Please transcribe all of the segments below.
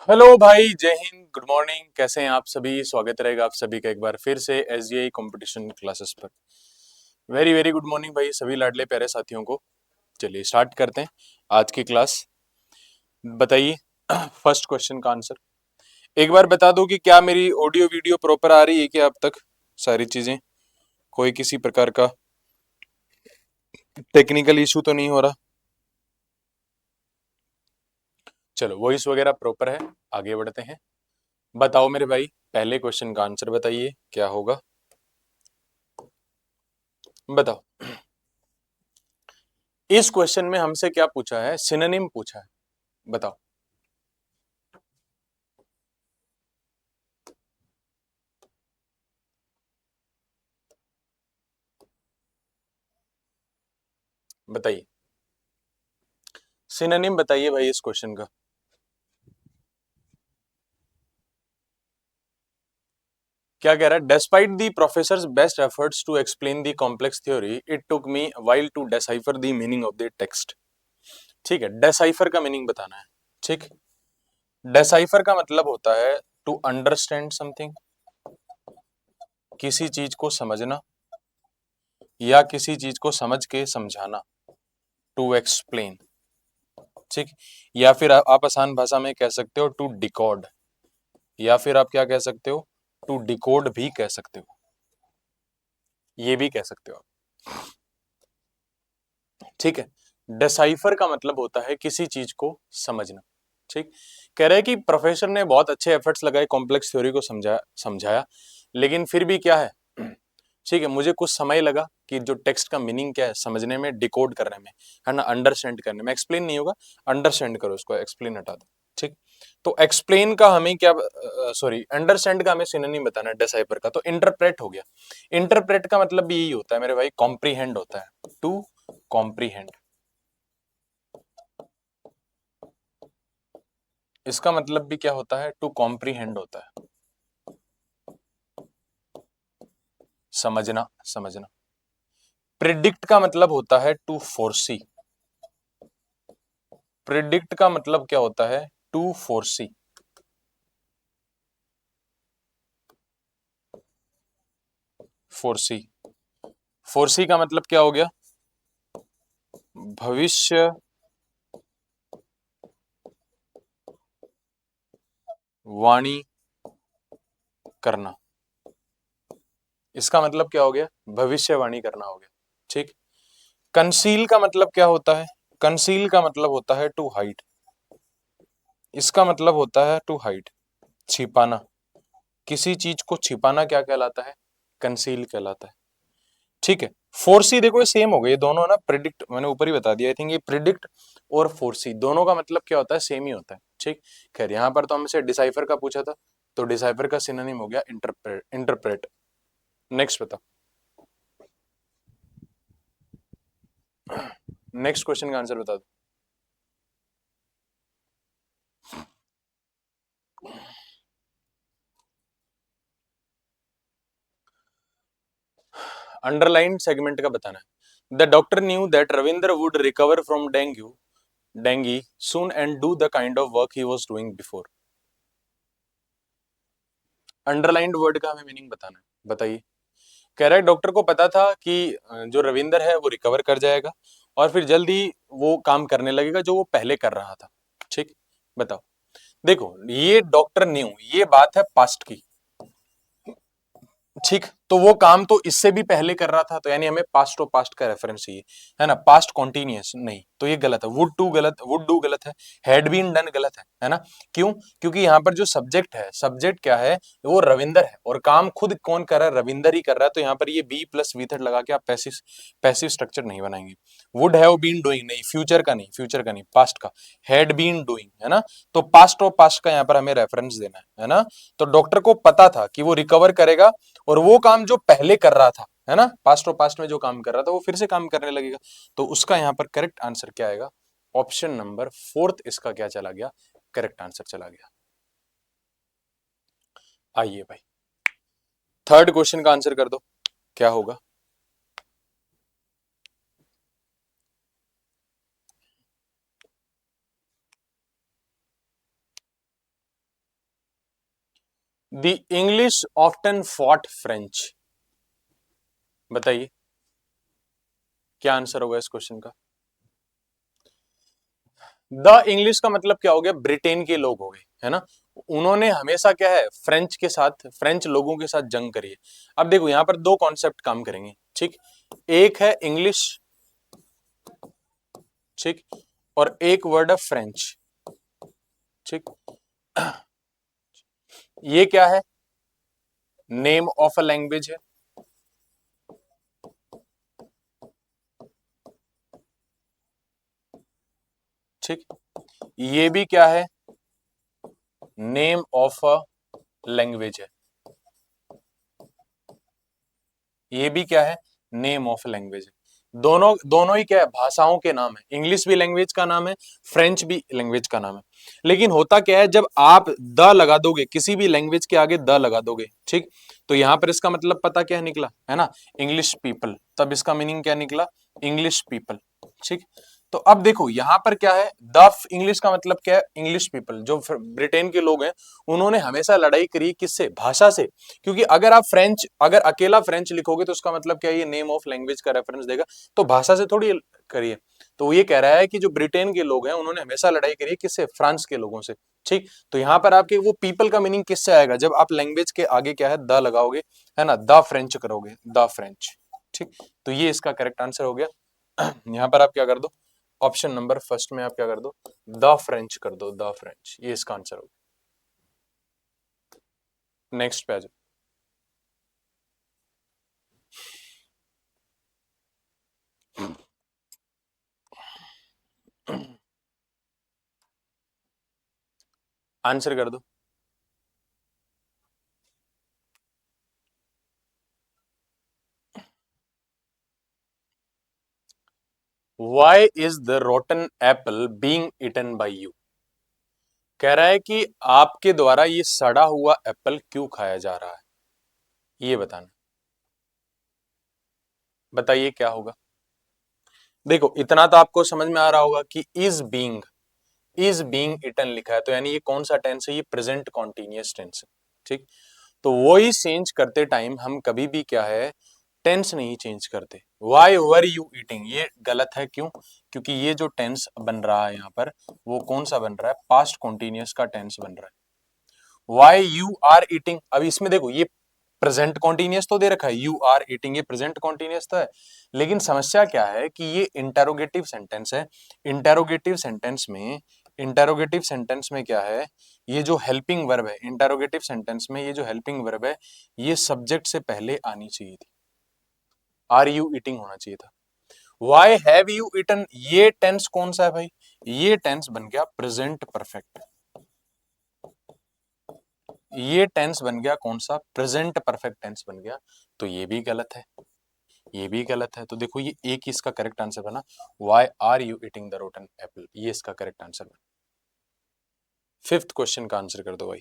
Hello भाई, जय Hind, good morning. कैसे हैं आप सभी? स्वागत रहेगा आप सभी का एक बार फिर से एसजीआई कंपटीशन क्लासेस पर। वेरी वेरी गुड मॉर्निंग भाई सभी लाडले प्यारे साथियों को। चलिए स्टार्ट करते हैं आज की क्लास। बताइए फर्स्ट क्वेश्चन का आंसर। एक बार बता दो कि क्या मेरी ऑडियो वीडियो प्रॉपर आ रही है क्या अब तक? सारी चीजें, कोई किसी प्रकार का टेक्निकल इशू तो नहीं हो रहा? चलो वॉइस वगैरह प्रॉपर है, आगे बढ़ते हैं। बताओ मेरे भाई, पहले क्वेश्चन का आंसर बताइए क्या होगा। बताओ इस क्वेश्चन में हमसे क्या पूछा है? सिनोनिम पूछा है, बताओ। बताइए सिनोनिम बताइए भाई इस क्वेश्चन का। क्या कह रहा है? Despite the professor's best efforts to explain the complex theory it took me while to decipher the meaning of the text. ठीक है, डेसाइफर का मीनिंग बताना है। ठीक, डेसाइफर का मतलब होता है टू अंडरस्टैंड समथिंग, किसी चीज को समझना या किसी चीज को समझ के समझाना। To explain. ठीक, या फिर आप आसान भाषा में कह सकते हो टू डिकोड, या फिर आप क्या कह सकते हो? टू डिकोड भी कह सकते हो, ये भी कह सकते हो आप। ठीक है, डिसाइफर का मतलब होता है किसी चीज को समझना। ठीक, कह रहे हैं कि प्रोफेसर ने बहुत अच्छे एफर्ट्स लगाए कॉम्प्लेक्स थ्योरी को समझाया, लेकिन फिर भी क्या है, ठीक है, मुझे कुछ समय लगा कि जो टेक्स्ट का मीनिंग क्या है समझने में, डिकोड करने में, है ना, अंडरस्टैंड करने में। एक्सप्लेन नहीं होगा, अंडरस्टैंड करो उसको, एक्सप्लेन हटा दो। ठीक, तो एक्सप्लेन का हमें क्या, सॉरी, अंडरस्टैंड का हमें सिनोनिम बताना है डिसाइफर का, तो इंटरप्रेट हो गया। इंटरप्रेट का मतलब भी यही होता है मेरे भाई, कॉम्प्रीहेंड होता है, टू कॉम्प्रीहेंड। इसका मतलब भी क्या होता है? टू कॉम्प्रीहेंड होता है, समझना, समझना। प्रिडिक्ट का मतलब होता है टू फोरसी। प्रिडिक्ट का मतलब क्या होता है? To foresee. फोरसी, फोरसी का मतलब क्या हो गया? भविष्य वाणी करना। इसका मतलब क्या हो गया? भविष्यवाणी करना हो गया। ठीक, कंसील का मतलब क्या होता है? कंसील का मतलब होता है टू हाइड। इसका मतलब होता है टू हाइड, छिपाना। किसी चीज को छिपाना क्या कहलाता है? कंसील कहलाता है। ठीक है, फोरसी देखो ये सेम हो गए, ये दोनों ना, प्रिडिक्ट मैंने ऊपर ही बता दिया। आई थिंक ये प्रिडिक्ट और फोरसी दोनों का मतलब क्या होता है? सेम ही होता है। ठीक, खैर यहाँ पर तो हमसे डिसाइफर का पूछा था, तो डिसाइफर का सिनोनिम हो गया इंटरप्रेट। इंटरप्रेट। नेक्स्ट बताओ, नेक्स्ट क्वेश्चन का आंसर बता दो। अंडरलाइन सेगमेंट का बताना है। The doctor knew that Ravindra would recover from dinghy soon and do the kind of work he was doing before। Underlined word का हमें मीनिंग बताना है, बताइए। कह रहा है डॉक्टर को पता था कि जो रविंदर है वो रिकवर कर जाएगा और फिर जल्दी वो काम करने लगेगा जो वो पहले कर रहा था। ठीक, बताओ। देखो ये डॉक्टर न्यू, ये बात है पास्ट की। ठीक, तो वो काम तो इससे भी पहले कर रहा था, तो यानी हमें पास्ट और पास्ट का रेफरेंस चाहिए, है ना। पास्ट कॉन्टिन्यूअस नहीं, तो ये गलत है। वुड टू गलत, वुड डू गलत है, हैड बीन डन गलत है ना। क्यों? क्योंकि यहाँ पर जो सब्जेक्ट है, सब्जेक्ट क्या है? वो रविंदर है, और काम खुद कौन कर रहा है? रविंदर ही कर रहा है। तो यहाँ पर ये बी प्लस वीथड लगा के आप पैसिव पैसिव स्ट्रक्चर नहीं बनाएंगे। वुड हैव बीन डूइंग नहीं, फ्यूचर का नहीं, फ्यूचर का नहीं, पास्ट का। हैड बीन डूइंग, है ना। तो पास्ट और पास्ट का यहाँ पर हमें रेफरेंस देना है ना। तो डॉक्टर को पता था कि वो रिकवर करेगा, और वो काम जो पहले कर रहा था, है ना, पास्ट और पास्ट में जो काम कर रहा था वो फिर से काम करने लगेगा। तो उसका यहां पर करेक्ट आंसर क्या आएगा? ऑप्शन नंबर फोर्थ इसका क्या चला गया? करेक्ट आंसर चला गया। आइए भाई, थर्ड क्वेश्चन का आंसर कर दो, क्या होगा? The English often fought French. बताइए क्या आंसर होगा इस क्वेश्चन का। द इंग्लिश का मतलब क्या हो गया, ब्रिटेन के लोग हो गए, है ना। उन्होंने हमेशा क्या है, फ्रेंच के साथ, फ्रेंच लोगों के साथ जंग करी है। अब देखो यहां पर दो कॉन्सेप्ट काम करेंगे, ठीक। एक है इंग्लिश, ठीक, और एक वर्ड है फ्रेंच, ठीक। ये क्या है, नेम ऑफ अ लैंग्वेज है, ठीक। ये भी क्या है, नेम ऑफ अ लैंग्वेज है, ये भी क्या है, नेम ऑफ लैंग्वेज है। दोनों दोनों ही क्या है, भाषाओं के नाम है। इंग्लिश भी लैंग्वेज का नाम है, फ्रेंच भी लैंग्वेज का नाम है। लेकिन होता क्या है, जब आप द लगा दोगे, किसी भी लैंग्वेज के आगे द लगा दोगे, ठीक, तो यहां पर इसका मतलब पता क्या निकला, है ना, इंग्लिश पीपल। तब इसका मीनिंग क्या निकला, इंग्लिश पीपल, ठीक। तो अब देखो यहां पर क्या है, द इंग्लिश का मतलब क्या है, इंग्लिश पीपल, जो ब्रिटेन के लोग हैं, उन्होंने हमेशा लड़ाई करी किससे, भाषा से। क्योंकि अगर आप फ्रेंच, अगर अकेला फ्रेंच लिखोगे तो उसका मतलब क्या है, ये नेम ऑफ लैंग्वेज का रेफरेंस देगा, तो भाषा से थोड़ी करिए। तो वो ये कह रहा है कि जो ब्रिटेन के लोग हैं उन्होंने हमेशा लड़ाई करी है किससे, फ्रांस के लोगों से, ठीक। तो यहाँ पर आपके वो पीपल का मीनिंग किससे आएगा, जब आप लैंग्वेज के आगे क्या है, द लगाओगे, है ना, द फ्रेंच करोगे, द फ्रेंच, ठीक। तो ये इसका करेक्ट आंसर हो गया। यहाँ पर आप क्या कर दो, ऑप्शन नंबर फर्स्ट में आप क्या कर दो, द फ्रेंच कर दो, द फ्रेंच, ये इसका आंसर होगा। नेक्स्ट पे आ जाओ। आंसर कर दो। Why is the rotten apple being eaten by you? कह रहा है कि आपके द्वारा ये सड़ा हुआ एप्पल क्यों खाया जा रहा है, ये बताना। बताइए क्या होगा। देखो इतना तो आपको समझ में आ रहा होगा कि इज बीइंग इटन लिखा है, तो यानी ये कौन सा टेंस है, ये प्रेजेंट कॉन्टिन्यूअस टेंस है, ठीक। तो वो ही चेंज करते टाइम हम कभी भी क्या है, टेंस नहीं चेंज करते। वाई वर यू ईटिंग, ये गलत है, क्यों, क्योंकि ये जो टेंस बन रहा है यहाँ पर, वो कौन सा बन रहा है, पास्ट कॉन्टिन्यूअस का टेंस बन रहा है। वाई यू आर ईटिंग, अब इसमें देखो ये प्रेजेंट कॉन्टिन्यूअस तो दे रखा है, यू आर ईटिंग, ये प्रेजेंट कॉन्टिन्यूअस तो है, लेकिन समस्या क्या है कि ये इंटेरोगेटिव सेंटेंस है। इंटेरोगेटिव सेंटेंस में, इंटेरोगेटिव सेंटेंस में क्या है, ये जो हेल्पिंग वर्ब है, इंटेरोगेटिव सेंटेंस में ये जो हेल्पिंग वर्ब है, ये सब्जेक्ट से पहले आनी चाहिए थी, आर यू ईटिंग होना चाहिए था। वाई हैव यू ईटन, ये टेंस कौन सा है भाई, ये टेंस बन गया प्रेजेंट परफेक्ट, ये टेंस बन गया कौन सा, प्रेजेंट परफेक्ट टेंस बन गया। तो ये भी गलत है, ये भी गलत है। तो देखो ये एक ही इसका करेक्ट आंसर बना, why are you eating the rotten apple, ये इसका करेक्ट आंसर बना। फिफ्थ क्वेश्चन का आंसर कर दो भाई।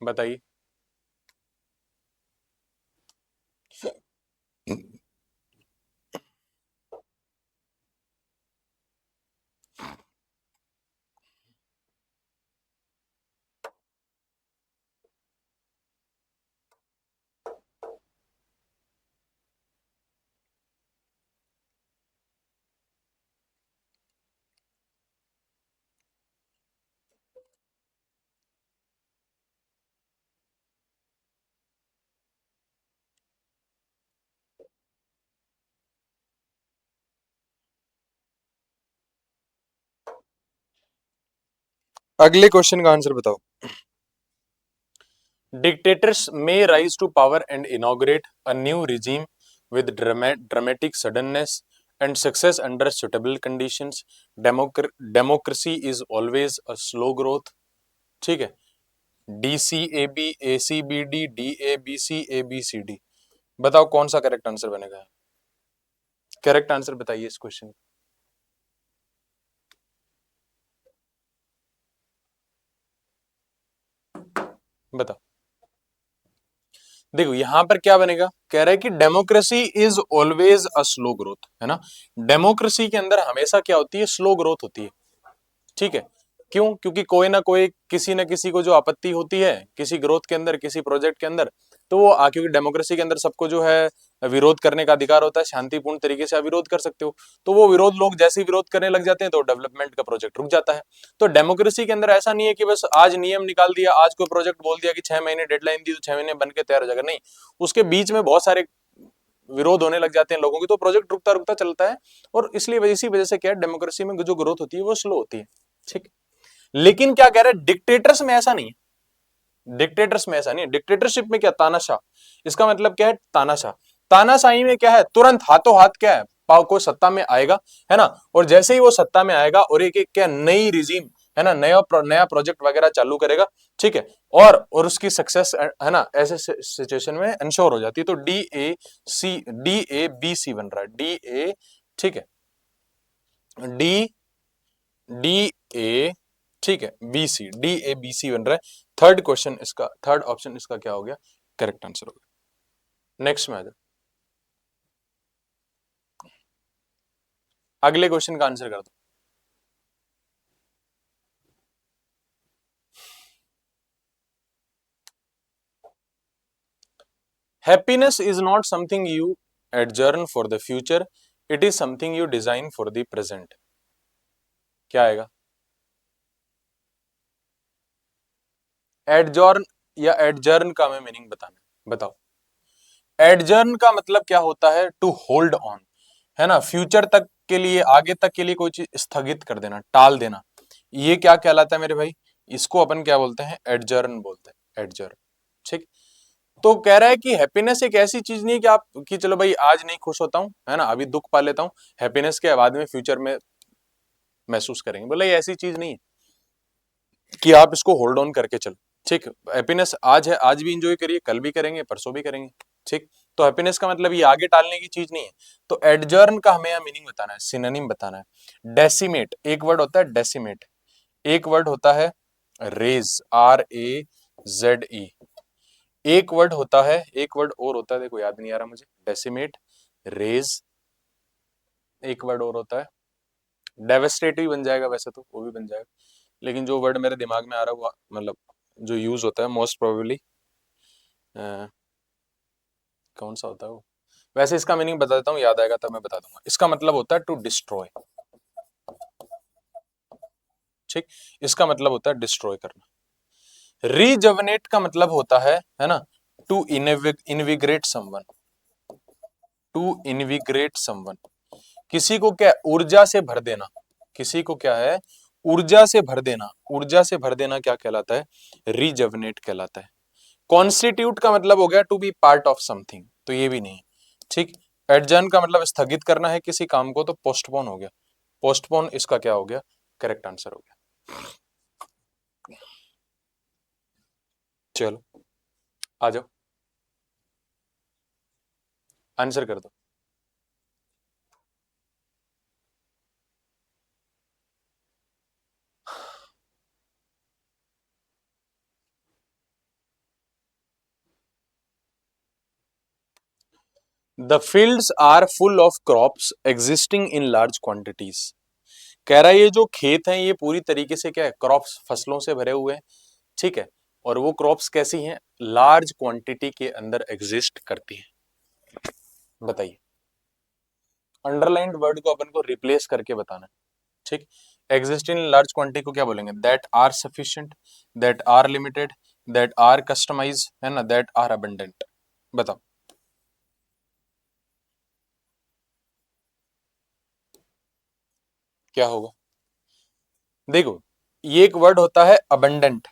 बताइए। अगले क्वेश्चन का आंसर बताओ। Dictators may rise to power and inaugurate a new regime with dramatic suddenness and success under suitable conditions. Democracy is always a slow growth. ठीक है, D C A B, A C B D, D A B C, A B C D. बताओ कौन सा correct answer बनेगा, correct answer बताइए इस question. बताओ। देखो यहां पर क्या बनेगा, कह रहा है कि democracy is always a slow growth, है ना। डेमोक्रेसी के अंदर हमेशा क्या होती है, स्लो ग्रोथ होती है। ठीक है, क्यों? क्योंकि कोई ना कोई किसी न किसी को जो आपत्ति होती है किसी ग्रोथ के अंदर, किसी प्रोजेक्ट के अंदर, तो वो क्योंकि डेमोक्रेसी के अंदर सबको जो है विरोध करने का अधिकार होता है, शांतिपूर्ण तरीके से आप विरोध कर सकते हो। तो वो विरोध लोग जैसे ही विरोध करने लग जाते हैं तो डेवलपमेंट का प्रोजेक्ट रुक जाता है। तो डेमोक्रेसी के अंदर ऐसा नहीं है कि बस आज नियम निकाल दिया, आज कोई प्रोजेक्ट बोल दिया कि 6 महीने डेडलाइन दी तो 6 महीने बन के तैयार हो जाएगा, नहीं, उसके बीच में बहुत सारे विरोध होने लग जाते हैं लोगों की, तो प्रोजेक्ट रुकता रुकता चलता है। और इसलिए इसी वजह से क्या है, डेमोक्रेसी में जो ग्रोथ होती है वो स्लो होती है। ठीक, लेकिन क्या कह रहे हैं, डिक्टेटर्स में ऐसा नहीं है। डिक्टेटर्स में ऐसा नहीं है। डिक्टेटरशिप में क्या, तानाशाह, इसका मतलब क्या है, तानाशाह। तानाशाही में क्या है, तुरंत हाथों हाथ क्या है, पाव कोई सत्ता में आएगा, है ना, और जैसे ही वो सत्ता में आएगा और एक एक क्या नई रिजीम, है ना, नया प्रोजेक्ट वगैरह चालू करेगा। ठीक है, और उसकी सक्सेस, है ना, ऐसे सिचुएशन में इंश्योर हो जाती है। तो DABC बन रहा है, DA, ठीक है, डी DA, ठीक है, BC, DABC बन रहा है। थर्ड क्वेश्चन इसका, थर्ड ऑप्शन इसका क्या हो गया, करेक्ट आंसर हो गया। नेक्स्ट में आ जाओ, अगले क्वेश्चन का आंसर कर दो। Happiness is not something you adjourn for the future, it is something you design for the present. क्या आएगा, एडजॉर्न या एडजर्न का हमें मीनिंग बताना, बताओ। एडजर्न का मतलब क्या होता है, टू होल्ड ऑन, है ना, फ्यूचर तक के लिए, आगे तक के लिए कोई चीज स्थगित कर देना, टाल देना, ये क्या कहलाता है मेरे भाई, इसको अपन क्या बोलते हैं, एडजर्न बोलते हैं, एडजर्न। ठीक, तो कह रहा है कि हैप्पीनेस एक ऐसी चीज नहीं है कि आप, कि चलो भाई आज नहीं खुश होता हूं, है ना, अभी दुख पा लेता हूं, हैप्पीनेस के बाद में फ्यूचर में महसूस करेंगे, बोला ये ऐसी चीज नहीं है कि आप इसको होल्ड ऑन करके चलो। ठीक, हैप्पीनेस आज है, आज भी इंजॉय करिए, कल भी करेंगे, परसों भी करेंगे। ठीक, तो हैप्पीनेस का मतलब ये आगे टालने की चीज नहीं है। तो एडजर्न का हमें यह मीनिंग बताना है, सिनोनिम बताना है। डेसिमेट, एक वर्ड होता है डेसिमेट, एक वर्ड होता है रेज, RAZE, एक वर्ड होता है, एक वर्ड और होता है, देखो याद नहीं आ रहा मुझे, डेसिमेट, रेज, एक वर्ड और होता है, डेवेस्टेट भी बन जाएगा, वैसे तो वो भी बन जाएगा, लेकिन जो वर्ड मेरे दिमाग में आ रहा है वो मतलब जो यूज होता है मोस्ट प्रोबेबली, कौन सा होता है वो, वैसे इसका मीनिंग बता देता हूँ, याद आएगा तब मैं बता दूंगा। इसका मतलब होता है टू डिस्ट्रॉय। ठीक, इसका मतलब होता है डिस्ट्रॉय करना। रीजवनेट का मतलब होता है ना, टू इनविग्रेट समवन, टू इनविग्रेट समवन, किसी को क्या, ऊर्जा से भर देना, किसी को क्या है, ऊर्जा से भर देना, ऊर्जा से भर देना क्या कहलाता है, रीजवनेट कहलाता है। कॉन्स्टिट्यूट का मतलब हो गया to be part of something, तो ये भी नहीं है। ठीक, एडजर्न का मतलब स्थगित करना है किसी काम को, तो पोस्टपोन हो गया, पोस्टपोन इसका क्या हो गया, करेक्ट आंसर हो गया। चलो आ जाओ, आंसर कर दो। The fields are full of crops existing in large quantities. कह रहा है ये जो खेत हैं ये पूरी तरीके से क्या है, क्रॉप्स, फसलों से भरे हुए हैं। ठीक है, और वो क्रॉप्स कैसी हैं, लार्ज क्वांटिटी के अंदर एग्जिस्ट करती हैं। बताइए, अंडरलाइंड वर्ड को अपन को रिप्लेस करके बताना है। ठीक, एग्जिस्ट इन लार्ज क्वांटिटी को क्या बोलेंगे, that are sufficient, that are limited, that are customize, है ना, दैट आर अबंडेंट। बताओ क्या होगा। देखो, ये एक वर्ड होता है अबंडेंट,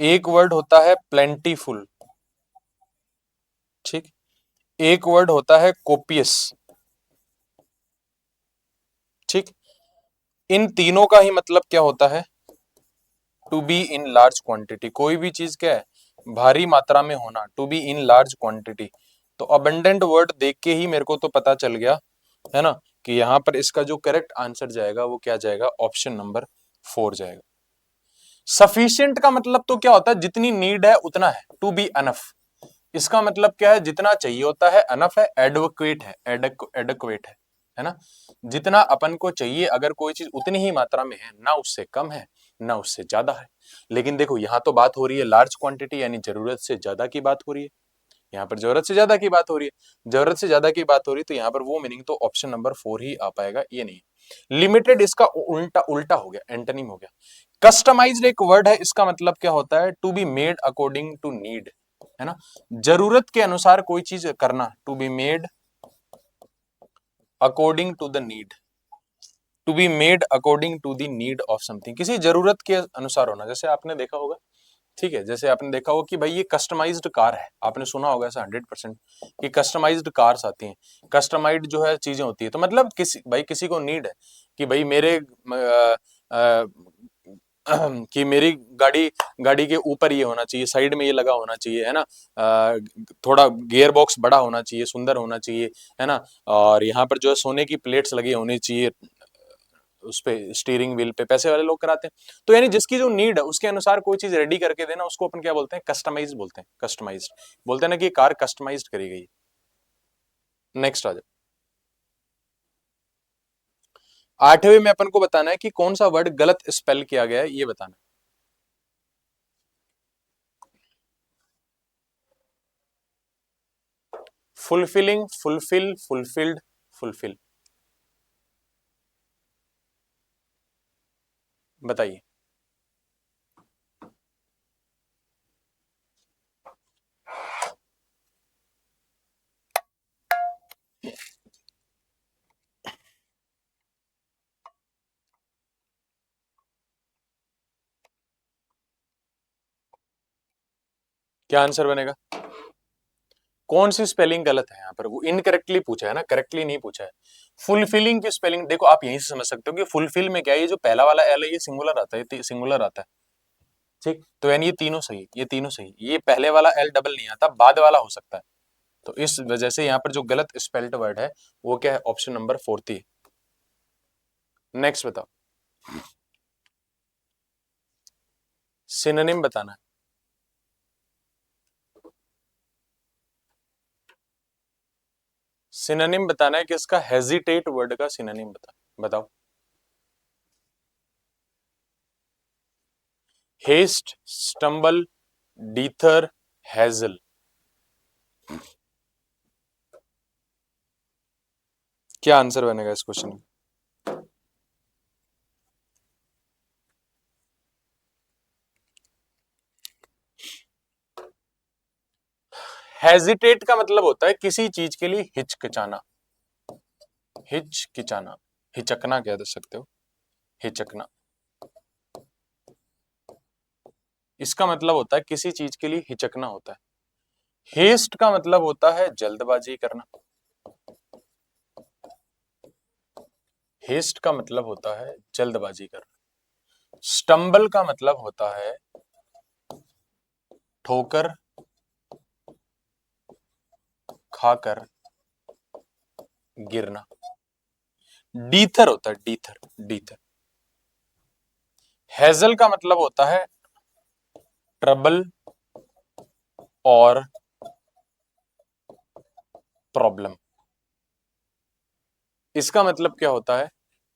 एक वर्ड होता है प्लेंटीफुल, ठीक, एक वर्ड होता है कोपियस। ठीक, इन तीनों का ही मतलब क्या होता है, to be in large quantity, कोई भी चीज क्या है, भारी मात्रा में होना, to be in large quantity. तो अबंडेंट वर्ड देख के ही मेरे को तो पता चल गया, है ना, कि यहां पर इसका जो करेक्ट आंसर जाएगा वो क्या जाएगा, ऑप्शन नंबर 4 जाएगा। सफिशिएंट का मतलब तो क्या होता है, जितनी नीड है उतना है, टू बी अनफ, इसका मतलब क्या है, जितना चाहिए होता है, अनफ है, एडवोकेट है, एडक्वेट है। है ना। जितना अपन को चाहिए, अगर कोई चीज उतनी ही मात्रा में है, ना उससे कम है ना उससे ज्यादा है। लेकिन देखो यहाँ तो बात हो रही है लार्ज क्वांटिटी, यानी जरूरत से ज्यादा की बात हो रही है। यहाँ पर जरूरत से ज्यादा की बात हो रही है, जरूरत से ज्यादा की बात हो रही है, तो यहाँ पर वो मीनिंग तो ऑप्शन नंबर 4 ही आ पाएगा, ये नहीं। लिमिटेड इसका उल्टा उल्टा हो गया, एंटोनिम हो गया। कस्टमाइज्ड एक वर्ड है, इसका मतलब क्या होता है, to be made according to need, है ना। जरूरत के अनुसार कोई चीज करना, to be made according to the need, to be made according to the need of something, किसी जरूरत के अनुसार होना। जैसे आपने देखा होगा, ठीक है, जैसे आपने देखा होगा कि भाई ये कस्टमाइज्ड कार है, आपने सुना होगा ऐसा 100% कि कस्टमाइज्ड कार्स आती हैं, कस्टमाइज्ड जो है चीजें होती है, तो मतलब किसी भाई किसी को नीड है कि भाई मेरे कि मेरी गाड़ी गाड़ी के ऊपर ये होना चाहिए, साइड में ये लगा होना चाहिए, है ना। थोड़ा गियर बॉक्स बड़ा होना चाहिए, सुंदर होना चाहिए, है ना। और यहाँ पर जो है सोने की प्लेट्स लगी होनी चाहिए उस पे, स्टीयरिंग व्हील पे, पैसे वाले लोग कराते हैं। तो यानी जिसकी जो नीड है उसके अनुसार कोई चीज रेडी करके देना, उसको अपन क्या बोलते हैं, कस्टमाइज बोलते हैं, कस्टमाइज्ड बोलते हैं ना कि कार कस्टमाइज्ड करी गई। नेक्स्ट आ जाओ। 8वें में अपन को बताना है कि कौन सा वर्ड गलत स्पेल किया गया है, ये बताना। फुलफिलिंग, फुलफिल, फुलफिल्ड, फुलफिल, बताइए। क्या आंसर बनेगा, कौन सी स्पेलिंग गलत है यहाँ पर, वो इनकरेक्टली पूछा है ना, करेक्टली नहीं पूछा है। फुलफिलिंग की स्पेलिंग देखो, आप यहीं से समझ सकते हो कि फुलफिल में क्या है, ये जो पहला वाला एल है ये सिंगुलर आता है, सिंगुलर आता है, ठीक। तो यानी ये तीनों सही, ये तीनों सही, ये पहले वाला एल डबल नहीं आता, बाद वाला हो सकता है। तो इस वजह से यहाँ पर जो गलत स्पेल्ड वर्ड है वो क्या है, ऑप्शन नंबर 4 थी। नेक्स्ट बताओ, सिनोनिम बताना है। सिनोनिम बताना है कि इसका हेजिटेट वर्ड का सिनोनिम बताओ। हेस्ट, स्टम्बल, डीथर, हैजल, क्या आंसर बनेगा इस क्वेश्चन का। हेजिटेट का मतलब होता है किसी चीज के लिए हिचकिचाना, हिचकिचाना, हिचकना कह सकते हो, हिचकना, इसका मतलब होता है किसी चीज के लिए हिचकना होता है। हेस्ट का मतलब होता है जल्दबाजी करना, हेस्ट का मतलब होता है जल्दबाजी करना। स्टम्बल का मतलब होता है ठोकर खाकर गिरना। डीथर होता है डीथर, डीथर। हैजल का मतलब होता है ट्रबल और प्रॉब्लम, इसका मतलब क्या होता है,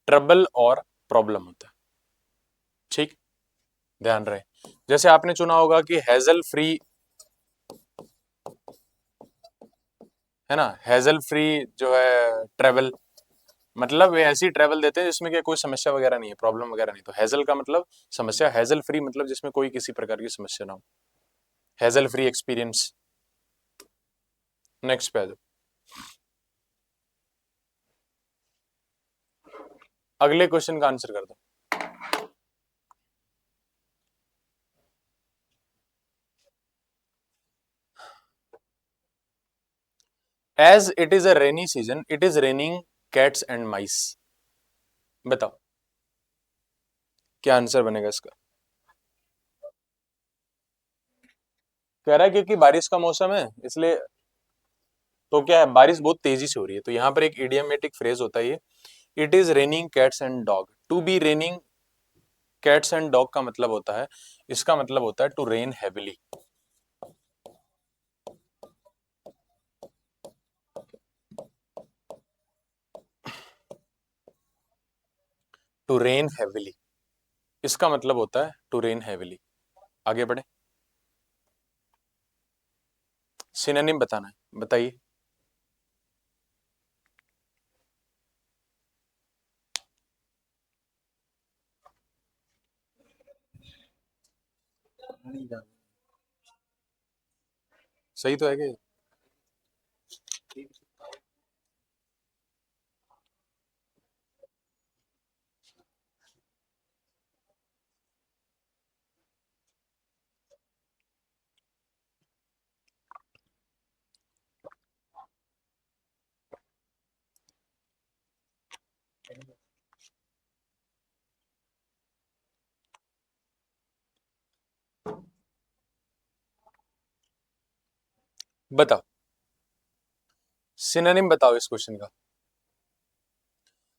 ट्रबल और प्रॉब्लम होता है, ठीक। ध्यान रहे, जैसे आपने चुना होगा कि हैजल फ्री, है ना, हैजल फ्री जो है ट्रेवल, मतलब वे ऐसी ट्रेवल देते हैं जिसमें क्या कोई समस्या वगैरह नहीं है, प्रॉब्लम वगैरह नहीं। तो हैजल का मतलब समस्या, हैजल फ्री मतलब जिसमें कोई किसी प्रकार की समस्या ना हो, हैजल फ्री एक्सपीरियंस। नेक्स्ट पे आ जाओ, अगले क्वेश्चन का आंसर कर दो। As it is a rainy season, it is raining cats and mice, बताओ क्या आंसर बनेगा इसका। कह रहा है क्योंकि बारिश का मौसम है इसलिए, तो क्या है, बारिश बहुत तेजी से हो रही है, तो यहाँ पर एक इडियमेटिक फ्रेज होता है ये, it is raining cats and dog. To be raining cats and dog का मतलब होता है, इसका मतलब होता है to rain heavily. To rain heavily, इसका मतलब होता है टू रेन हैविली। आगे बढ़े, सिनोनिम बताना है, बताइए। सही तो है कि? बताओ, सिनोनिम बताओ इस क्वेश्चन का।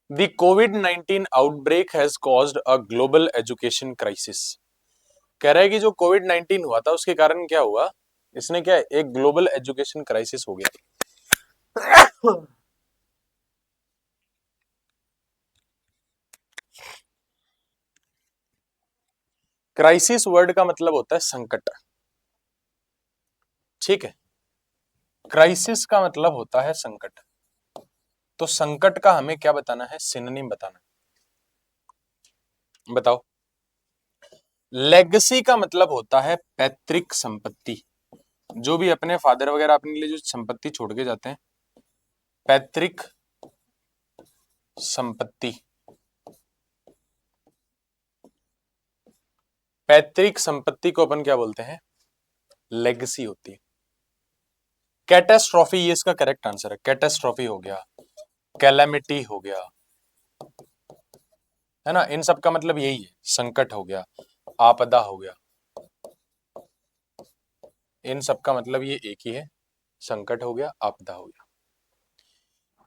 The COVID-19 outbreak has caused a global education crisis। कह रहा है कि जो कोविड 19 हुआ था उसके कारण क्या हुआ, इसने क्या एक ग्लोबल एजुकेशन क्राइसिस हो गया। क्राइसिस वर्ड का मतलब होता है संकट, ठीक है। क्राइसिस का मतलब होता है संकट, तो संकट का हमें क्या बताना है, सिनोनिम बताना है। बताओ। लेगेसी का मतलब होता है पैतृक संपत्ति, जो भी अपने फादर वगैरह अपने लिए जो संपत्ति छोड़ के जाते हैं, पैतृक संपत्ति। पैतृक संपत्ति को अपन क्या बोलते हैं, लेगेसी होती है। कैटेस्ट्रॉफी ये इसका करेक्ट आंसर है, कैटेस्ट्रॉफी हो गया, कैलेमिटी हो गया, है ना, इन सब का मतलब यही है, संकट हो गया, आपदा हो गया, इन सब का मतलब ये एक ही है, संकट हो गया, आपदा हो गया।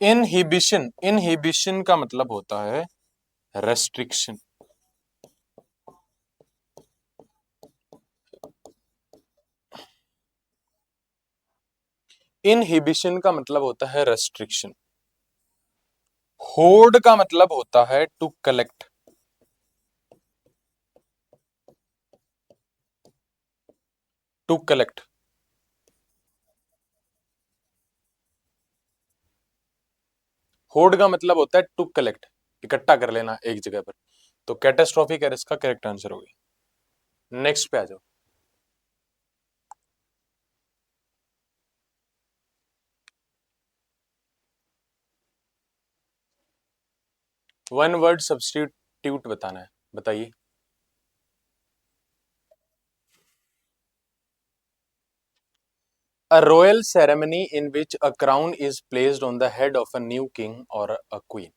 इनहिबिशन, इनहिबिशन का मतलब होता है रेस्ट्रिक्शन। इनहिबिशन का मतलब होता है रेस्ट्रिक्शन। होर्ड का मतलब होता है to collect. To collect, hoard का मतलब होता है टू कलेक्ट, इकट्ठा कर लेना एक जगह पर। तो कैटेस्ट्रॉफी का इसका करेक्ट आंसर हो गया। नेक्स्ट पे आ जाओ। वन वर्ड सब्स्टिट्यूट बताना है, बताइए। A royal ceremony in which a crown is placed on the head of a new king or a queen।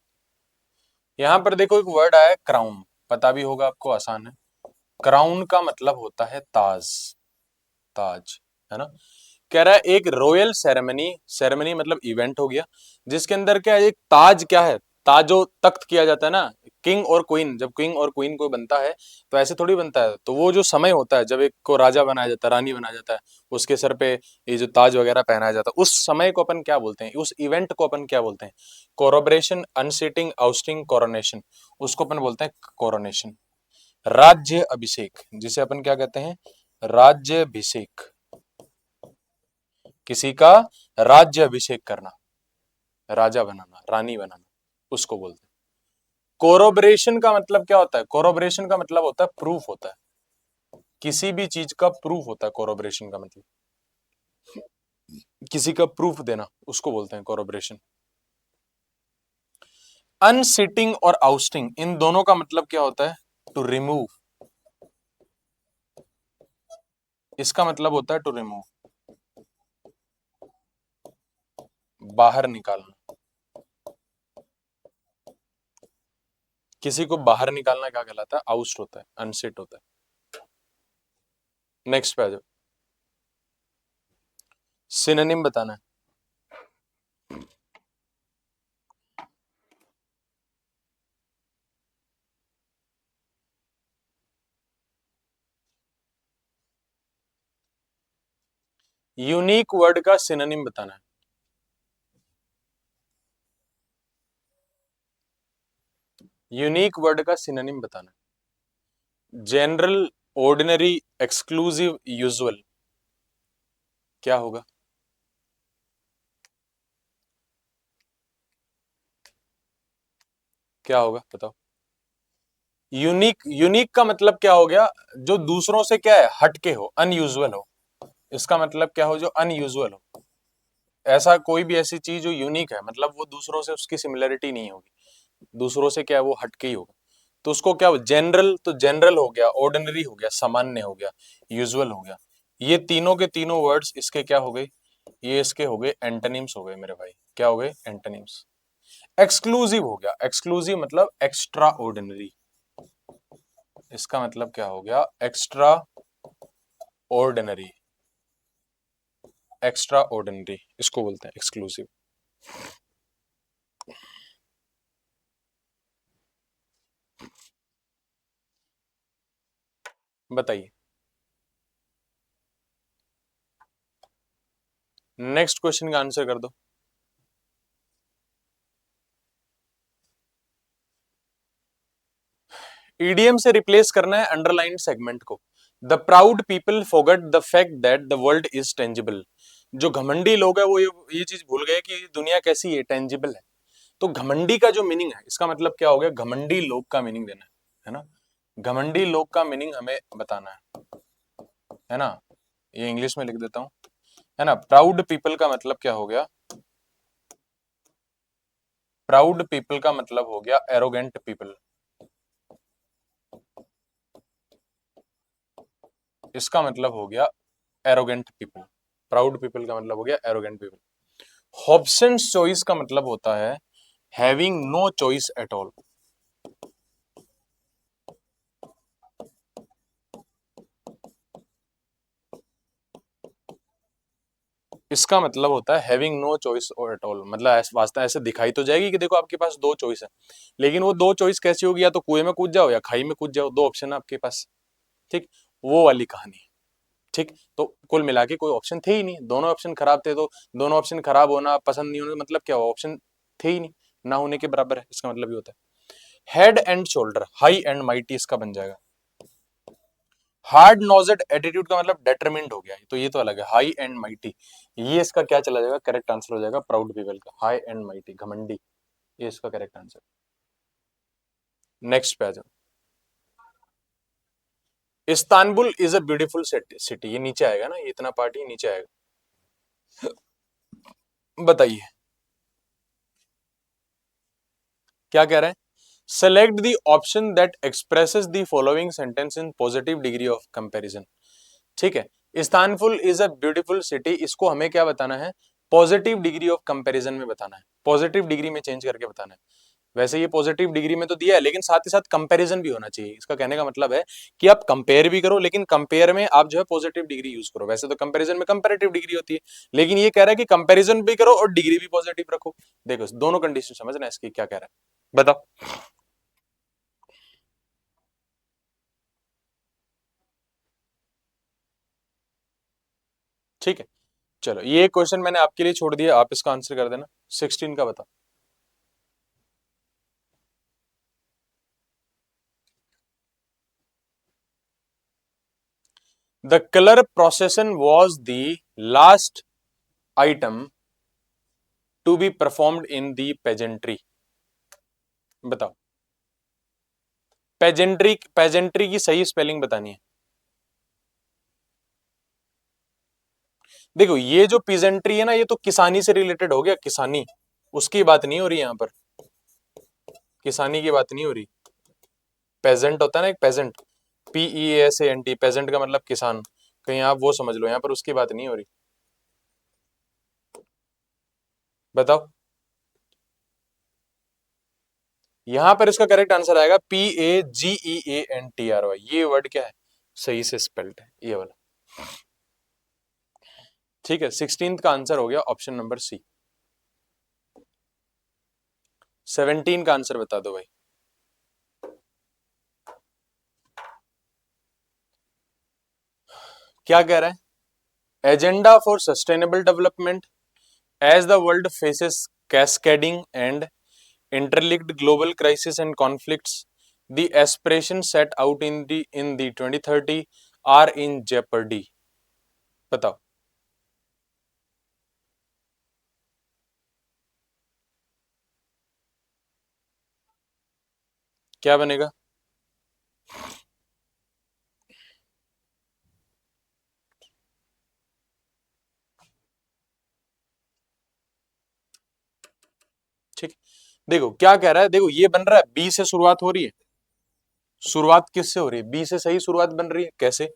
यहां पर देखो एक वर्ड आया क्राउन, पता भी होगा आपको, आसान है। क्राउन का मतलब होता है ताज, ताज, है ना। कह रहा है एक रॉयल सेरेमनी, सेरेमनी मतलब इवेंट हो गया, जिसके अंदर क्या है, एक ताज क्या है, ताज जो तख्त किया जाता है ना, किंग और क्वीन, जब किंग और क्वीन को बनता है तो ऐसे थोड़ी बनता है, तो वो जो समय होता है जब एक को राजा बनाया जाता है, रानी बनाया जाता है, उसके सर पे ये जो ताज वगैरह पहनाया जाता है, उस समय को अपन क्या बोलते हैं, उस इवेंट को अपन क्या बोलते हैं, कोरोब्रेशन, अनसीटिंग, आउस्टिंग, कोरोनेशन, उसको अपन बोलते हैं कोरोनेशन। राज्य अभिषेक, जिसे अपन क्या कहते हैं, राज्य अभिषेक, किसी का राज्य अभिषेक करना, राजा बनाना, रानी बनाना, उसको बोलते हैं। कोरोबरेशन का मतलब क्या होता है, कोरोबरेशन का मतलब होता है प्रूफ होता है, किसी भी चीज का प्रूफ होता है कोरोबरेशन का मतलब, किसी का प्रूफ देना, उसको बोलते हैं कोरोबरेशन। अनसिटिंग और आउस्टिंग, इन दोनों का मतलब क्या होता है, टू रिमूव, इसका मतलब होता है टू रिमूव, बाहर निकालना, किसी को बाहर निकालना क्या कहलाता है, आउस्ट होता है, अनसिट होता है। नेक्स्ट पे आ जाओ, सिनोनिम बताना है। यूनिक वर्ड का सिनोनिम बताना है। यूनिक वर्ड का सिनोनिम बताना। जनरल, ऑर्डिनरी, एक्सक्लूसिव, यूजुअल, क्या होगा? क्या होगा बताओ? यूनिक, यूनिक का मतलब क्या हो गया? जो दूसरों से क्या है, हटके हो, अनयूजुअल हो। इसका मतलब क्या हो? जो अनयूजुअल हो, ऐसा कोई भी ऐसी चीज जो यूनिक है, मतलब वो दूसरों से उसकी सिमिलरिटी नहीं होगी, दूसरों से क्या है, वो हटके ही होगा। तो उसको क्या, जनरल तो जनरल हो गया, ऑर्डिनरी हो गया, सामान्य हो गया, यूजुअल हो गया। ये तीनों के तीनों वर्ड्स इसके क्या हो गए? ये इसके हो गए एंटोनिम्स हो गए मेरे भाई। क्या हो गए? एंटोनिम्स। एक्सक्लूसिव हो गया, एक्सक्लूसिव मतलब एक्स्ट्रा ऑर्डिनरी। इसका मतलब क्या हो गया? Extra ordinary. एक्स्ट्रा ऑर्डिनरी इसको बोलते हैं एक्सक्लूसिव। बताइए, नेक्स्ट क्वेश्चन का आंसर कर दो। ईडीएम से रिप्लेस करना है अंडरलाइन सेगमेंट को। The proud people forget the fact that the world is tangible. जो घमंडी लोग है वो ये चीज भूल गए कि दुनिया कैसी है, टेंजिबल है। तो घमंडी का जो मीनिंग है, इसका मतलब क्या हो गया? घमंडी लोग का मीनिंग देना है ना? घमंडी लोग का मीनिंग हमें बताना है ना? ये इंग्लिश में लिख देता हूं, है ना? प्राउड पीपल का मतलब क्या हो गया? प्राउड पीपल का मतलब हो गया एरोगेंट पीपल। इसका मतलब हो गया एरोगेंट पीपल। प्राउड पीपल का मतलब हो गया एरोगेंट पीपल। हॉब्सन्स चॉइस का मतलब होता है having no choice at all. इसका मतलब होता है having no choice at all, मतलब वास्तव ऐसे दिखाई तो जाएगी कि देखो आपके पास दो चॉइस है, लेकिन वो दो चॉइस कैसी होगी? या तो कुएं में कूद जाओ या खाई में कूद जाओ, दो ऑप्शन है आपके पास। ठीक, वो वाली कहानी। ठीक, तो कुल मिला के कोई ऑप्शन थे ही नहीं, दोनों ऑप्शन खराब थे। तो दोनों ऑप्शन खराब होना, पसंद नहीं होने का मतलब क्या हुआ? ऑप्शन थे ही नहीं, ना होने के बराबर है, इसका मतलब ये होता है। Head and shoulder, high and mighty, इसका बन जाएगा। हार्ड नोजेड एटीट्यूड का मतलब डेटरमिंड हो गया, तो ये तो अलग है। हाई एंड माइटी, ये इसका क्या चला जाएगा? करेक्ट आंसर हो जाएगा प्राउड पीपल का, हाई एंड माइटी, घमंडी, ये इसका करेक्ट आंसर। नेक्स्ट पे आ जाओ। Istanbul is a beautiful city, ये नीचे आएगा ना, ये इतना पार्ट ही नीचे आएगा। बताइए क्या कह रहे हैं? Select the option that expresses the following sentence in positive degree of comparison. ठीक है, Istanbul is a beautiful city, इसको हमें क्या बताना है? पॉजिटिव डिग्री ऑफ कंपैरिजन में बताना है, पॉजिटिव डिग्री में चेंज करके बताना है। वैसे ये पॉजिटिव डिग्री में तो दिया है, लेकिन साथ ही साथ कंपैरिजन भी होना चाहिए। इसका कहने का मतलब है कि आप कंपेयर भी करो, लेकिन कंपेयर में आप जो है पॉजिटिव डिग्री यूज करो। वैसे तो कंपैरिजन में कंपैरेटिव डिग्री होती है, लेकिन ये कह रहा है कि कंपैरिजन भी करो और डिग्री भी पॉजिटिव रखो। देखो दोनों कंडीशन समझना है इसकी, क्या कह रहा है बताओ। ठीक है, चलो ये क्वेश्चन मैंने आपके लिए छोड़ दिया, आप इसका आंसर कर देना। 16 का बताओ। The colour procession was the last item to be performed in the pageantry. बताओ, पेजेंट्री, पेजेंट्री की सही स्पेलिंग बतानी है। देखो ये जो पीजेंट्री है ना, ये तो किसानी से रिलेटेड हो गया, किसानी, उसकी बात नहीं हो रही यहां पर, किसानी की बात नहीं हो रही। पेजेंट होता है ना एक पेजेंट, PEASANT, पेजेंट का मतलब किसान, कहीं आप वो समझ लो, यहां पर उसकी बात नहीं हो रही। बताओ, यहां पर इसका करेक्ट आंसर आएगा PAGEANTRY, ये वर्ड क्या है? सही से स्पेल्ड है ये वाला। ठीक है, 16 का आंसर हो गया ऑप्शन नंबर सी। 17 का आंसर बता दो भाई। क्या कह रहा है? Agenda for sustainable development as the world faces cascading and interlinked global crisis and conflicts, the aspirations set out in the 2030 are in jeopardy. बताओ क्या बनेगा। ठीक, देखो क्या कह रहा है, देखो ये बन रहा है बी से शुरुआत हो रही है। शुरुआत किससे हो रही है, बी से सही शुरुआत बन रही है, कैसे।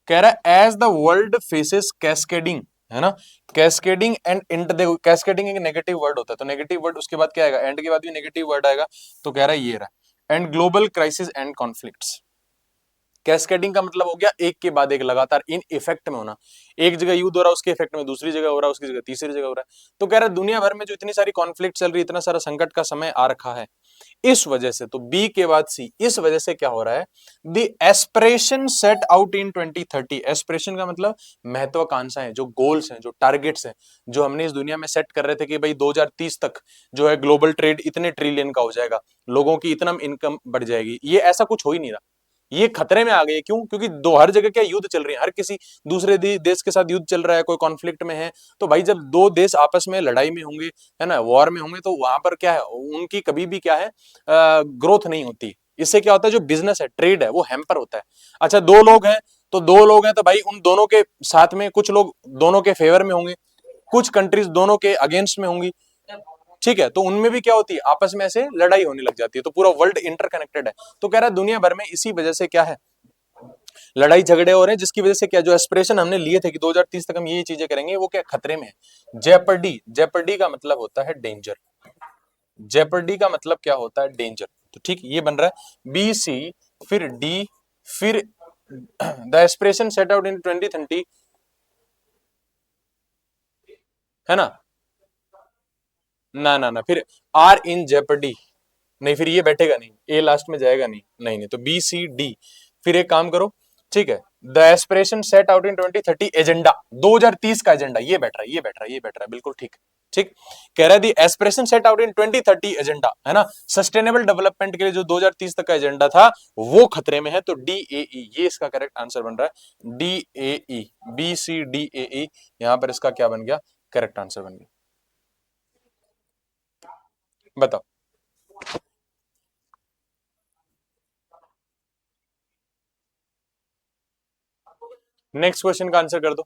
कह रहा है as the world faces cascading, है ना, कैस्केडिंग एंड इंट, देखो कैस्केडिंग एक नेगेटिव वर्ड होता है, तो नेगेटिव वर्ड उसके बाद क्या आएगा, एंड के बाद भी नेगेटिव वर्ड आएगा, तो कह रहा है ये रहा, and global crisis and conflicts. Cascading का मतलब हो गया एक के बाद एक लगातार इन इफेक्ट में होना, एक जगह युद्ध हो रहा है उसके इफेक्ट में दूसरी जगह हो रहा है, उसकी जगह तीसरी जगह हो रहा है। तो कह रहा है दुनिया भर में जो इतनी सारी कॉन्फ्लिक्ट चल रही है, इतना सारा संकट का समय आ रखा है, इस वजह से, तो बी के बाद सी, इस वजह से क्या हो रहा है, the aspiration set out in 2030, aspiration का मतलब महत्वाकांक्षाएं, जो गोल्स हैं, जो टारगेट्स हैं, जो हमने इस दुनिया में सेट कर रहे थे कि भाई 2030 तक जो है ग्लोबल ट्रेड इतने ट्रिलियन का हो जाएगा, लोगों की इतना इनकम बढ़ जाएगी, ये ऐसा कुछ हो ही नहीं रहा, ये खतरे में आ गई है। क्यों, क्योंकि दो हर जगह क्या युद्ध चल रही है, हर किसी दूसरे देश के साथ युद्ध चल रहा है, कोई कॉन्फ्लिक्ट में है। तो भाई जब दो देश आपस में लड़ाई में होंगे, है ना, वॉर में होंगे, तो वहां पर क्या है, उनकी कभी भी क्या है, ग्रोथ नहीं होती। इससे क्या होता है, जो बिजनेस है, ट्रेड है, वो हैम्पर होता है। अच्छा दो लोग हैं, तो दो लोग हैं तो भाई उन दोनों के साथ में कुछ लोग दोनों के फेवर में होंगे, कुछ कंट्रीज दोनों के अगेंस्ट में होंगी, ठीक है, तो उनमें भी क्या होती है, आपस में ऐसे लड़ाई होने लग जाती है, तो पूरा वर्ल्ड इंटरकनेक्टेड है। तो कह रहा है दुनिया भर में इसी वजह से क्या है, लड़ाई झगड़े हो रहे हैं, जिसकी वजह से क्या, जो एस्पिरेशन हमने लिए थे कि 2030 तक हम ये चीजें करेंगे, वो क्या खतरे में है। जेपर्डी, जेपर्डी का मतलब होता है डेंजर, जेपर्डी का मतलब क्या होता है, डेंजर। तो ठीक ये बन रहा है बी सी, फिर डी, फिर the aspiration set out in 2030, है ना, ना ना ना, फिर आर इन जेपर्डी, नहीं फिर ये बैठेगा नहीं, ए लास्ट में जाएगा नहीं, नहीं नहीं, तो बी सी डी। फिर एक काम करो, ठीक है, the aspiration set out in 2030 agenda, 2030 का एजेंडा, ये बैठ रहा है, ये बैठ रहा है, ये बैठ रहा है, बिल्कुल ठीक। ठीक, कह रहा है the aspiration set out in 2030 agenda, है ना, सस्टेनेबल डेवलपमेंट के लिए जो 2030 तक का एजेंडा था, वो खतरे में है, तो डी ए ई, ये इसका करेक्ट आंसर बन रहा है, D A E, B C D A E, यहां पर इसका क्या बन गया, करेक्ट आंसर बन गया। बताओ, नेक्स्ट क्वेश्चन का आंसर कर दो।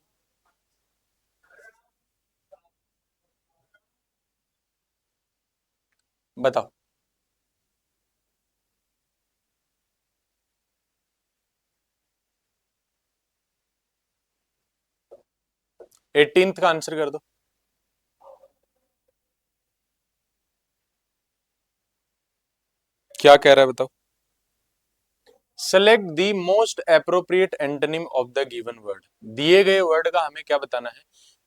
बताओ, 18th का आंसर कर दो। क्या कह रहा है बताओ। Select the most appropriate antonym of the given word, दिए गए वर्ड का हमें क्या बताना है,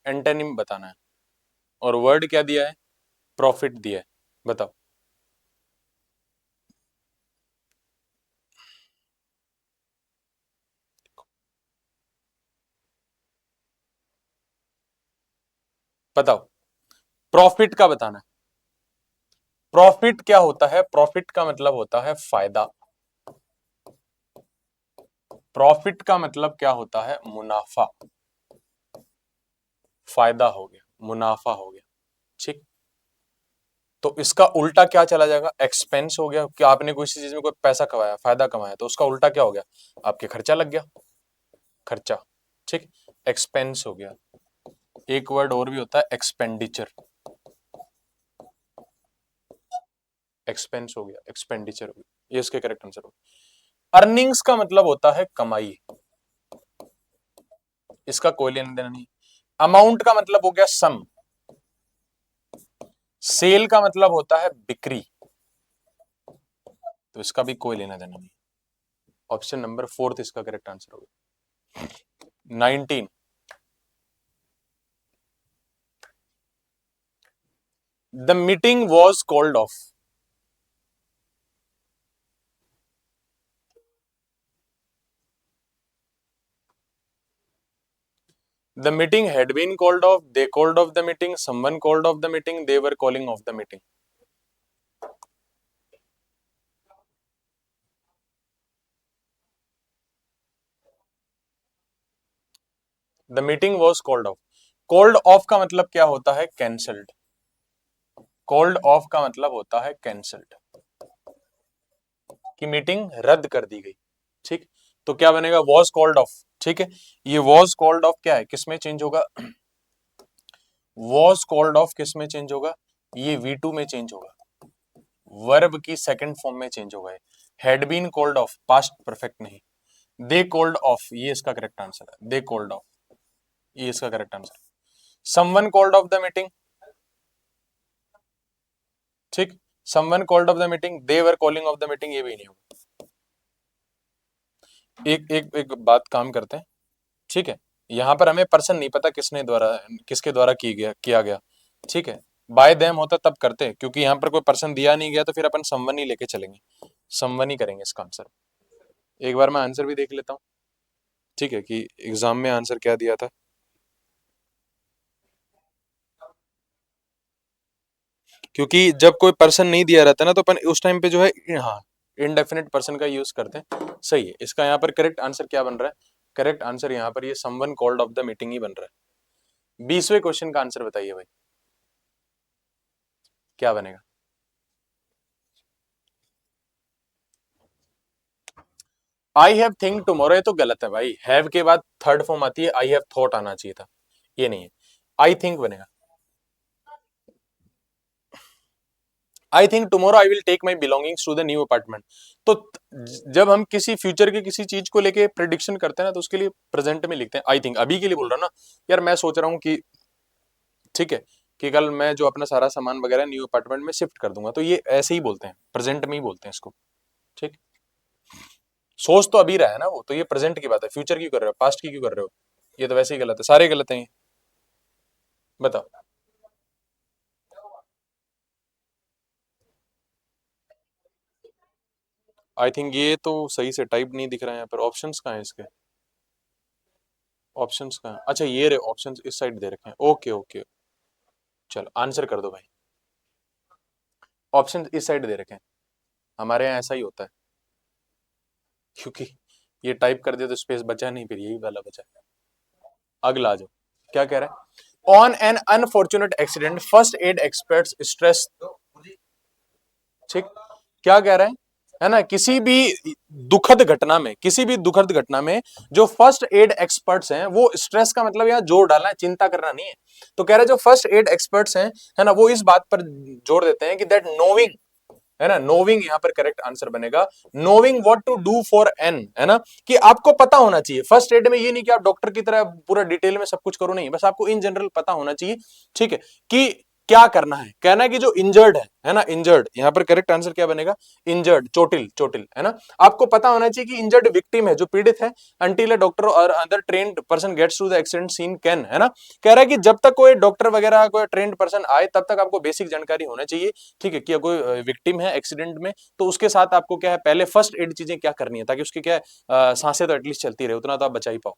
एंटोनिम बताना है, और वर्ड क्या दिया है, प्रॉफिट दिया है, बताओ। बताओ, प्रॉफिट का बताना है। प्रॉफिट क्या होता है, प्रॉफिट का मतलब होता है फायदा, प्रॉफिट का मतलब क्या होता है, मुनाफा, फायदा हो गया, मुनाफा हो गया, ठीक। तो इसका उल्टा क्या चला जाएगा, एक्सपेंस हो गया, कि आपने किसी चीज में कोई पैसा कमाया, फायदा कमाया, तो उसका उल्टा क्या हो गया, आपके खर्चा लग गया, खर्चा, ठीक, एक्सपेंस हो गया। एक वर्ड और भी होता है एक्सपेंडिचर, एक्सपेंस हो गया, एक्सपेंडिचर हो गया, ये इसके करेक्ट आंसर हो गया। अर्निंग्स का मतलब होता है कमाई, इसका कोई लेना देना नहीं। अमाउंट का मतलब हो गया सम, सेल का मतलब होता है बिक्री, तो इसका भी कोई लेना देना नहीं। ऑप्शन नंबर फोर्थ इसका करेक्ट आंसर होगा। 19, the meeting was called off, the meeting had been called off, they called off the meeting, someone called off the meeting, they were calling off the meeting। The meeting was called off. Called off का मतलब क्या होता है? Cancelled. Called off का मतलब होता है cancelled, कि मीटिंग रद्द कर दी गई। ठीक, तो क्या बनेगा? Was called off. ठीक है, ये वॉज कॉल्ड ऑफ क्या है, किस में चेंज होगा? वॉज कॉल्ड ऑफ किस में चेंज होगा? ये V2 में चेंज होगा, वर्ब की सेकंड फॉर्म में चेंज होगा। Had been called off, past perfect नहीं। दे कॉल्ड ऑफ, ये इसका करेक्ट आंसर है, दे कॉल्ड ऑफ, ये इसका correct answer. Someone called off the meeting. ठीक, someone called off the meeting, they were calling off the meeting, ये भी नहीं होगा। एक एक एक बात काम करते हैं, ठीक है, यहाँ पर हमें पर्सन नहीं पता किसने द्वारा, किसके द्वारा किया गया। ठीक है, बाय देम होता तब करते, क्योंकि यहाँ पर कोई पर्सन दिया नहीं गया तो फिर अपन समवन ही लेके चलेंगे, समवन ही करेंगे इसका आंसर। एक बार मैं आंसर भी देख लेता हूँ, ठीक है, कि एग्जाम में आंसर क्या दिया था। क्योंकि जब कोई पर्सन नहीं दिया रहता ना तो अपन उस टाइम पे जो है, हाँ, इनडेफिनेट पर्सन का यूज करते हैं। सही है, इसका यहाँ पर करेक्ट आंसर क्या बन रहा है? करेक्ट आंसर यहाँ पर ये someone called off the meeting ही बन रहा है। 20वें क्वेश्चन का आंसर बताइए भाई, क्या बनेगा? आई हैव थिंक टुमारो, ये तो गलत है भाई, हैव के बाद थर्ड फॉर्म आती है, आई हैव थॉट आना चाहिए था, ये नहीं है, आई थिंक बनेगा। I think tomorrow I will take my belongings to the new apartment. तो जब हम किसी फ्यूचर के किसी चीज को लेके प्रिडिक्शन करते हैं ना, तो उसके लिए प्रेजेंट में लिखते हैं आई थिंक। अभी के लिए बोल रहा हूँ ना, यार मैं सोच रहा हूँ कि, ठीक है, कि कल मैं जो अपना सारा सामान वगैरह न्यू अपार्टमेंट में शिफ्ट कर दूंगा, तो ये ऐसे ही बोलते हैं, प्रेजेंट में ही बोलते हैं इसको। ठीक, सोच तो अभी रहा है ना वो, तो ये प्रेजेंट की बात है, फ्यूचर की कर रहे हो, पास्ट की क्यों कर रहे हो? ये तो वैसे ही गलत है, सारे गलत हैं ये। बताओ। आई थिंक ये तो सही से टाइप नहीं दिख रहा है यहाँ पर, ऑप्शंस कहाँ है इसके? ऑप्शंस कहाँ है? अच्छा ये रहे ऑप्शंस, इस साइड दे रखे हैं, ओके ओके। चलो आंसर कर दो भाई, ऑप्शन इस साइड दे रखे हैं, हमारे यहाँ ऐसा ही होता है, क्योंकि ये टाइप कर दिया तो स्पेस बचा नहीं, फिर यही वाला बचा। अगला आ जाओ, क्या कह रहा है? On an unfortunate accident first aid experts stress. ठीक, क्या कह रहे हैं? है ना, किसी भी दुखद घटना में, किसी भी दुखद घटना में जो फर्स्ट एड एक्सपर्ट्स हैं, वो स्ट्रेस का मतलब यहाँ जोर डालना है, चिंता करना नहीं है। तो कह रहे हैं जो फर्स्ट एड एक्सपर्ट्स हैं, है ना, वो इस बात पर जोर देते हैं कि दैट नोविंग, है ना, नोविंग यहाँ पर करेक्ट आंसर बनेगा। Knowing what to do for an, है ना, कि आपको पता होना चाहिए फर्स्ट एड में, ये नहीं कि आप डॉक्टर की तरह पूरा डिटेल में सब कुछ करो, नहीं, बस आपको इन जनरल पता होना चाहिए। ठीक है, कि क्या करना है, कहना है कि जो इंजर्ड है ना, इंजर्ड, यहाँ पर करेक्ट आंसर क्या बनेगा? इंजर्ड, चोटिल, चोटिल, है ना, आपको पता होना चाहिए कि इंजर्ड विक्टिम है, जो पीड़ित है, until a doctor or other trained person gets to the accident scene can, है ना, कह रहा है कि जब तक कोई डॉक्टर वगैरह कोई ट्रेन्ड पर्सन आए तब तक आपको बेसिक जानकारी होना चाहिए। ठीक है, कि कोई विक्टिम है एक्सीडेंट में, तो उसके साथ आपको क्या है, पहले फर्स्ट एड चीजें क्या करनी है, ताकि उसकी क्या है, सांसें तो एटलीस्ट चलती रहे, उतना तो आप बचा ही पाओ,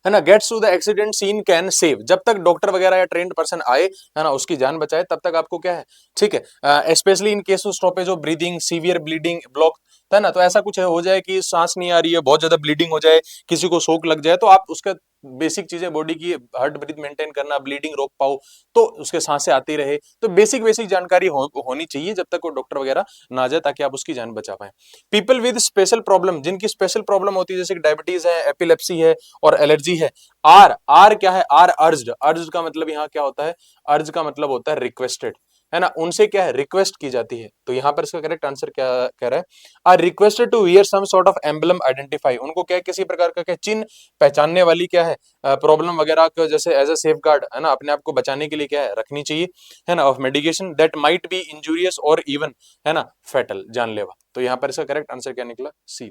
है ना। Gets to the accident scene can save, जब तक डॉक्टर वगैरह या ट्रेन्ड पर्सन आए, है ना, उसकी जान बचाए, तब तक आपको क्या है, ठीक है, specially in case of stoppage of breathing, severe bleeding, block, है ना, तो ऐसा कुछ हो जाए कि सांस नहीं आ रही है, बहुत ज्यादा ब्लीडिंग हो जाए, किसी को शोक लग जाए, तो आप उसका बेसिक चीजें बॉडी की, हार्ट ब्रीथ मेंटेन करना, ब्लीडिंग रोक पाओ, तो उसके सांसें आती रहे, तो बेसिक बेसिक जानकारी होनी चाहिए जब तक वो डॉक्टर वगैरह ना आ जाए, ताकि आप उसकी जान बचा पाए। पीपल विद स्पेशल प्रॉब्लम, जिनकी स्पेशल प्रॉब्लम होती है, जैसे डायबिटीज है, एपिलेप्सी है और एलर्जी है। आर, आर क्या है? आर अर्ज्ड, अर्ज्ड का मतलब यहाँ क्या होता है? अर्ज का मतलब होता है रिक्वेस्टेड, है ना, उनसे क्या है, रिक्वेस्ट की जाती है। तो यहाँ पर इसका करेक्ट आंसर क्या कह रहा है? Are requested to wear some sort of emblem identify, उनको क्या है, किसी प्रकार का क्या चिन्ह, पहचानने वाली क्या है, प्रॉब्लम वगैरह को, जैसे एज अ सेफ गार्ड, है ना, अपने आप को बचाने के लिए क्या है, रखनी चाहिए, है ना, of medication that might be injurious और इवन, है ना, फेटल, जानलेवा। तो यहाँ पर इसका करेक्ट आंसर क्या निकला? सी।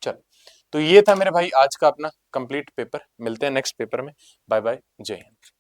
चलो, तो ये था मेरे भाई आज का अपना कंप्लीट पेपर, मिलते हैं नेक्स्ट पेपर में, बाय बाय, जय हिंद।